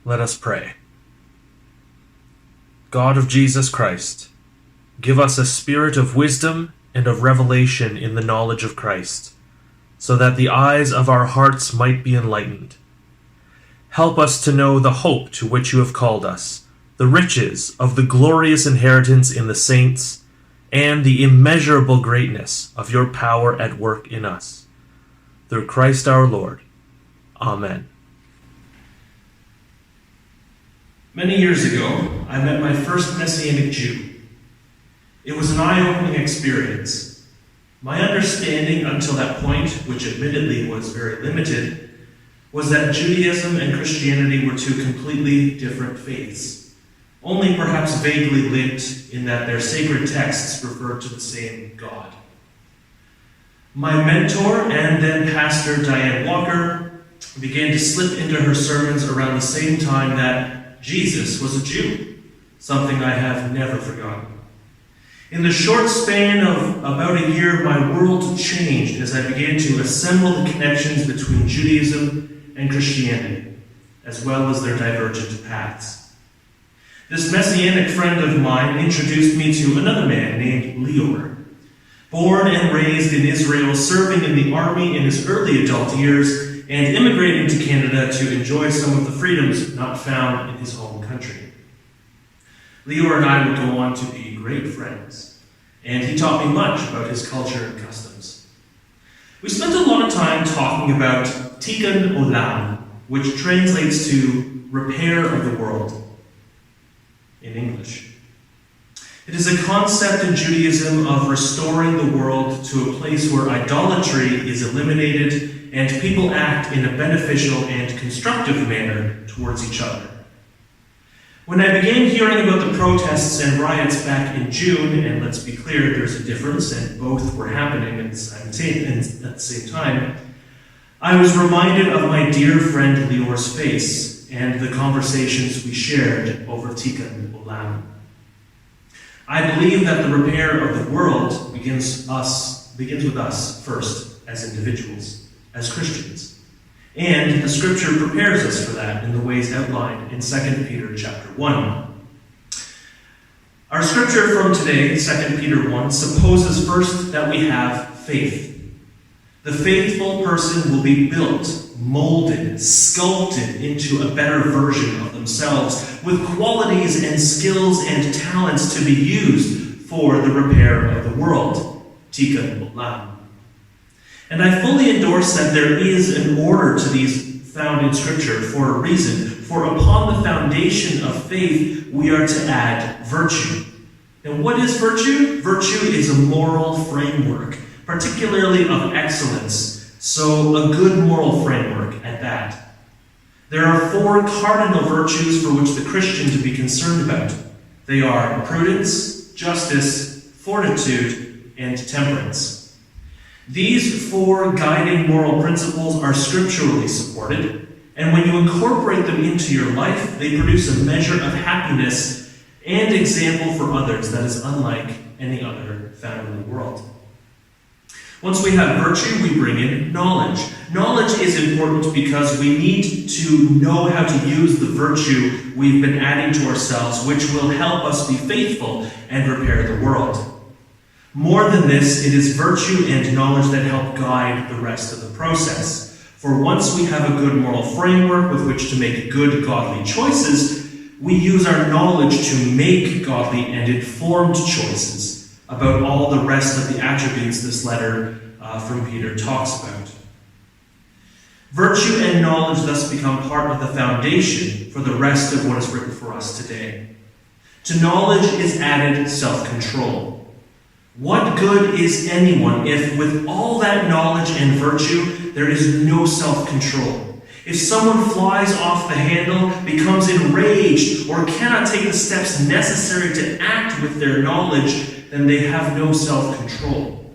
Let us pray. God of Jesus Christ, give us a spirit of wisdom and of revelation in the knowledge of Christ, so that the eyes of our hearts might be enlightened. Help us to know the hope to which you have called us, the riches of the glorious inheritance in the saints, and the immeasurable greatness of your power at work in us. Through Christ our Lord. Amen. Many years ago, I met my first Messianic Jew. It was an eye-opening experience. My understanding until that point, which admittedly was very limited, was that Judaism and Christianity were two completely different faiths, only perhaps vaguely linked in that their sacred texts referred to the same God. My mentor and then pastor, Diane Walker, began to slip into her sermons around the same time that Jesus was a Jew, something I have never forgotten. In the short span of about a year, my world changed as I began to assemble the connections between Judaism and Christianity, as well as their divergent paths. This Messianic friend of mine introduced me to another man named Lior. Born and raised in Israel, serving in the army in his early adult years, and immigrating to Canada to enjoy some of the freedoms not found in his home country. Lior and I would go on to be great friends, and he taught me much about his culture and customs. We spent a lot of time talking about Tikkun Olam, which translates to repair of the world in English. It is a concept in Judaism of restoring the world to a place where idolatry is eliminated and people act in a beneficial and constructive manner towards each other. When I began hearing about the protests and riots back in June, and let's be clear, there's a difference, and both were happening at the same time, I was reminded of my dear friend Lior's face and the conversations we shared over Tikkun Olam. I believe that the repair of the world begins with us first as individuals, as Christians. And the scripture prepares us for that in the ways outlined in 2 Peter chapter 1. Our scripture from today, 2 Peter 1, supposes first that we have faith. The faithful person will be built, molded, sculpted into a better version of themselves, with qualities and skills and talents to be used for the repair of the world. Tikkun Olam. And I fully endorse that there is an order to these found in Scripture for a reason. For upon the foundation of faith, we are to add virtue. And what is virtue? Virtue is a moral framework, particularly of excellence. So a good moral framework at that. There are 4 cardinal virtues for which the Christian to be concerned about. They are prudence, justice, fortitude, and temperance. These 4 guiding moral principles are scripturally supported, and when you incorporate them into your life, they produce a measure of happiness and example for others that is unlike any other found in the world. Once we have virtue, we bring in knowledge. Knowledge is important because we need to know how to use the virtue we've been adding to ourselves, which will help us be faithful and repair the world. More than this, it is virtue and knowledge that help guide the rest of the process. For once we have a good moral framework with which to make good, godly choices, we use our knowledge to make godly and informed choices about all the rest of the attributes this letter from Peter talks about. Virtue and knowledge thus become part of the foundation for the rest of what is written for us today. To knowledge is added self-control. What good is anyone if with all that knowledge and virtue there is no self-control? If someone flies off the handle, becomes enraged, or cannot take the steps necessary to act with their knowledge, then they have no self-control.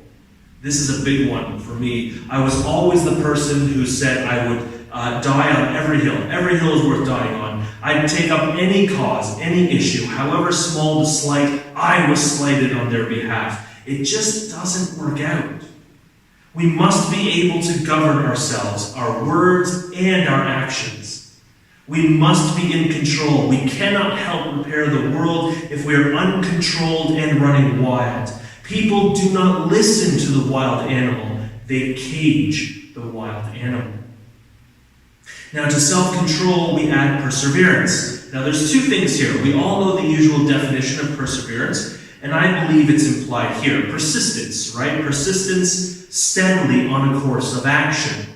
This is a big one for me. I was always the person who said I would die on every hill. Every hill is worth dying on. I'd take up any cause, any issue, however small the slight, I was slighted on their behalf. It just doesn't work out. We must be able to govern ourselves, our words, and our actions. We must be in control. We cannot help repair the world if we are uncontrolled and running wild. People do not listen to the wild animal. They cage the wild animal. Now, to self-control, we add perseverance. Now, there's two things here. We all know the usual definition of perseverance, and I believe it's implied here. Persistence, right? Persistence steadily on a course of action.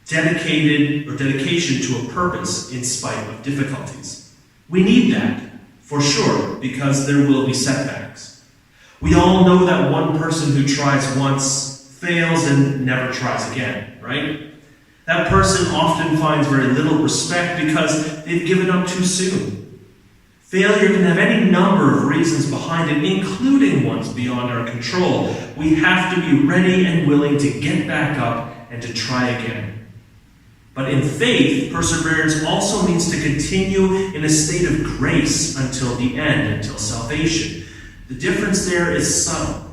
Dedication to a purpose in spite of difficulties. We need that, for sure, because there will be setbacks. We all know that one person who tries once fails and never tries again, right? That person often finds very little respect because they've given up too soon. Failure can have any number of reasons behind it, including ones beyond our control. We have to be ready and willing to get back up and to try again. But in faith, perseverance also means to continue in a state of grace until the end, until salvation. The difference there is subtle.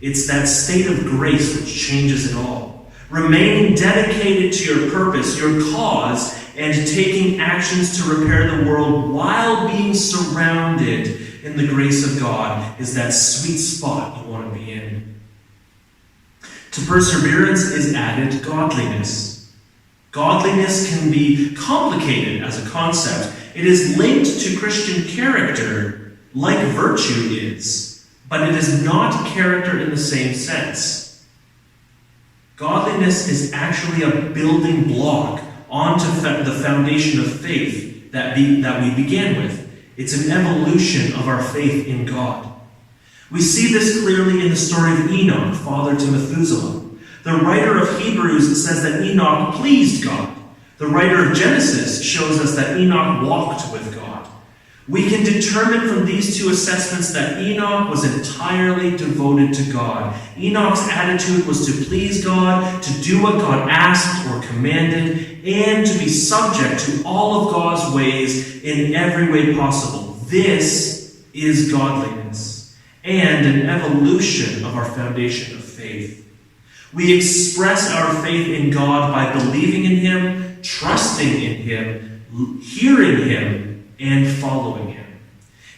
It's that state of grace which changes it all. Remaining dedicated to your purpose, your cause, and taking actions to repair the world while being surrounded in the grace of God is that sweet spot you want to be in. To perseverance is added godliness. Godliness can be complicated as a concept. It is linked to Christian character like virtue is, but it is not character in the same sense. Godliness is actually a building block onto the foundation of faith that we began with. It's an evolution of our faith in God. We see this clearly in the story of Enoch, father to Methuselah. The writer of Hebrews says that Enoch pleased God. The writer of Genesis shows us that Enoch walked with God. We can determine from these two assessments that Enoch was entirely devoted to God. Enoch's attitude was to please God, to do what God asked or commanded, and to be subject to all of God's ways in every way possible. This is godliness and an evolution of our foundation of faith. We express our faith in God by believing in Him, trusting in Him, hearing Him, and following Him.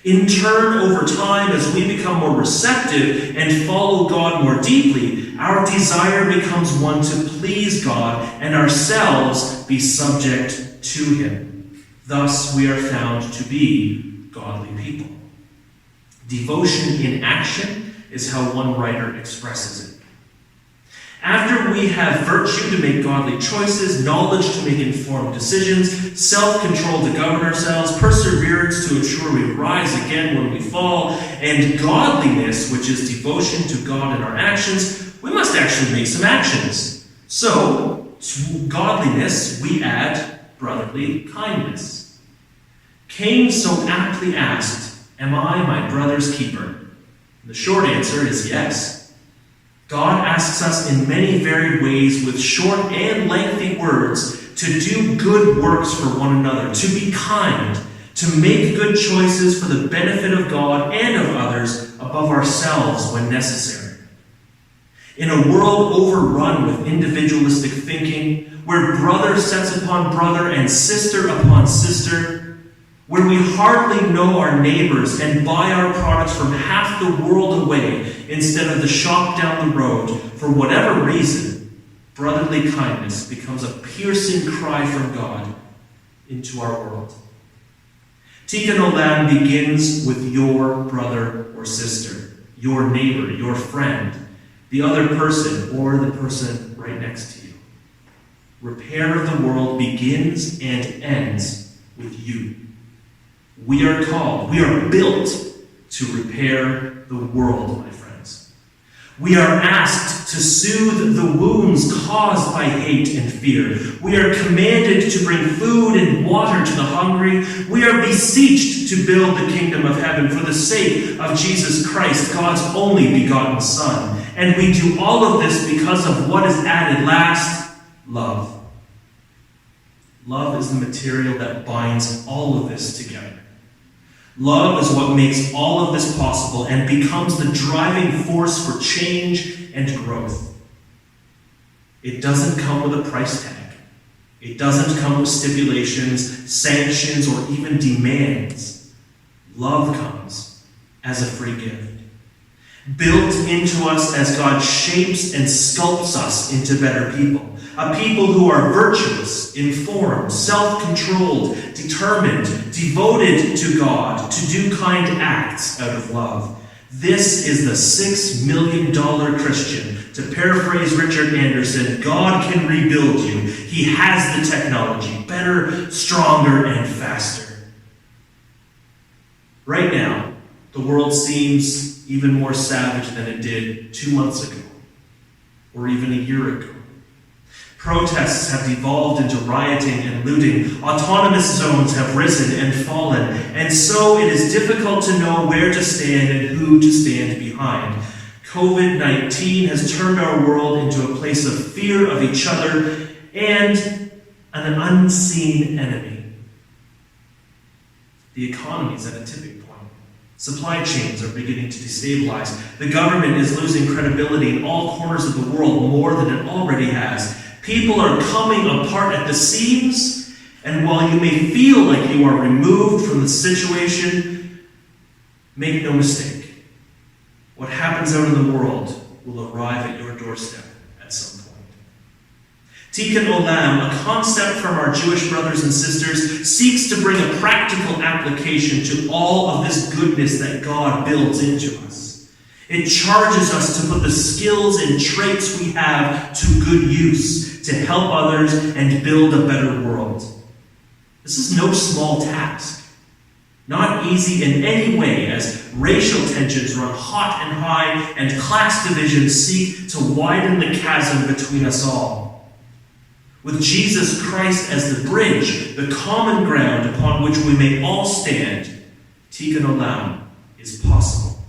In turn, over time, as we become more receptive and follow God more deeply, our desire becomes one to please God and ourselves be subject to Him. Thus, we are found to be godly people. Devotion in action is how one writer expresses it. After we have virtue to make godly choices, knowledge to make informed decisions, self-control to govern ourselves, perseverance to ensure we rise again when we fall, and godliness, which is devotion to God in our actions, we must actually make some actions. So, to godliness, we add brotherly kindness. Cain so aptly asked, "Am I my brother's keeper?" The short answer is yes. God asks us in many varied ways with short and lengthy words to do good works for one another, to be kind, to make good choices for the benefit of God and of others above ourselves when necessary. In a world overrun with individualistic thinking, where brother sets upon brother and sister upon sister, where we hardly know our neighbors and buy our products from half the world away instead of the shop down the road, for whatever reason, brotherly kindness becomes a piercing cry from God into our world. Tikkun Olam begins with your brother or sister, your neighbor, your friend, the other person, or the person right next to you. Repair of the world begins and ends with you. We are called, we are built to repair the world, my friends. We are asked to soothe the wounds caused by hate and fear. We are commanded to bring food and water to the hungry. We are beseeched to build the kingdom of heaven for the sake of Jesus Christ, God's only begotten Son. And we do all of this because of what is added last, love. Love is the material that binds all of this together. Love is what makes all of this possible and becomes the driving force for change and growth. It doesn't come with a price tag. It doesn't come with stipulations, sanctions, or even demands. Love comes as a free gift, built into us as God shapes and sculpts us into better people. A people who are virtuous, informed, self-controlled, determined, devoted to God, to do kind acts out of love. This is the $6 million Christian. To paraphrase Richard Anderson, God can rebuild you. He has the technology, better, stronger, and faster. Right now, the world seems even more savage than it did 2 months ago, or even a year ago. Protests have devolved into rioting and looting. Autonomous zones have risen and fallen, and so it is difficult to know where to stand and who to stand behind. COVID-19 has turned our world into a place of fear of each other and an unseen enemy. The economy is at a tipping point. Supply chains are beginning to destabilize. The government is losing credibility in all corners of the world more than it already has. People are coming apart at the seams, and while you may feel like you are removed from the situation, make no mistake. What happens out in the world will arrive at your doorstep at some point. Tikkun Olam, a concept from our Jewish brothers and sisters, seeks to bring a practical application to all of this goodness that God builds into us. It charges us to put the skills and traits we have to good use, to help others and build a better world. This is no small task. Not easy in any way, as racial tensions run hot and high and class divisions seek to widen the chasm between us all. With Jesus Christ as the bridge, the common ground upon which we may all stand, Tikkun Olam is possible.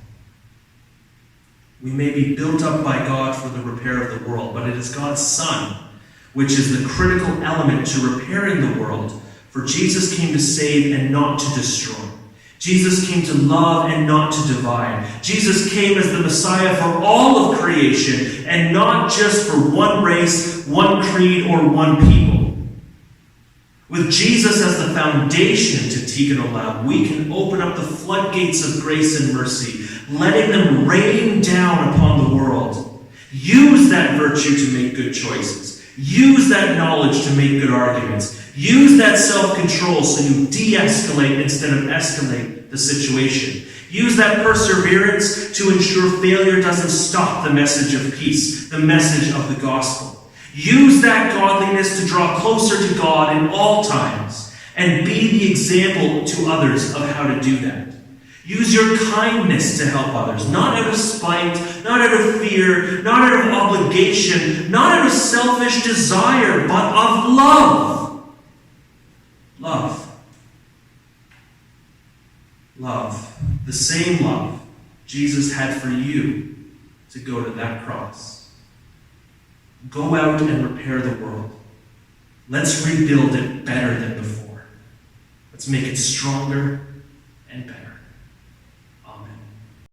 We may be built up by God for the repair of the world, but it is God's Son which is the critical element to repairing the world. For Jesus came to save and not to destroy. Jesus came to love and not to divide. Jesus came as the Messiah for all of creation and not just for one race, one creed, or one people. With Jesus as the foundation to Tikkun Olam, we can open up the floodgates of grace and mercy, letting them rain down upon the world. Use that virtue to make good choices. Use that knowledge to make good arguments. Use that self-control so you de-escalate instead of escalate the situation. Use that perseverance to ensure failure doesn't stop the message of peace, the message of the gospel. Use that godliness to draw closer to God in all times and be the example to others of how to do that. Use your kindness to help others, not out of spite, not out of fear, not out of obligation, not out of selfish desire, but of love. Love. Love. The same love Jesus had for you to go to that cross. Go out and repair the world. Let's rebuild it better than before. Let's make it stronger and better.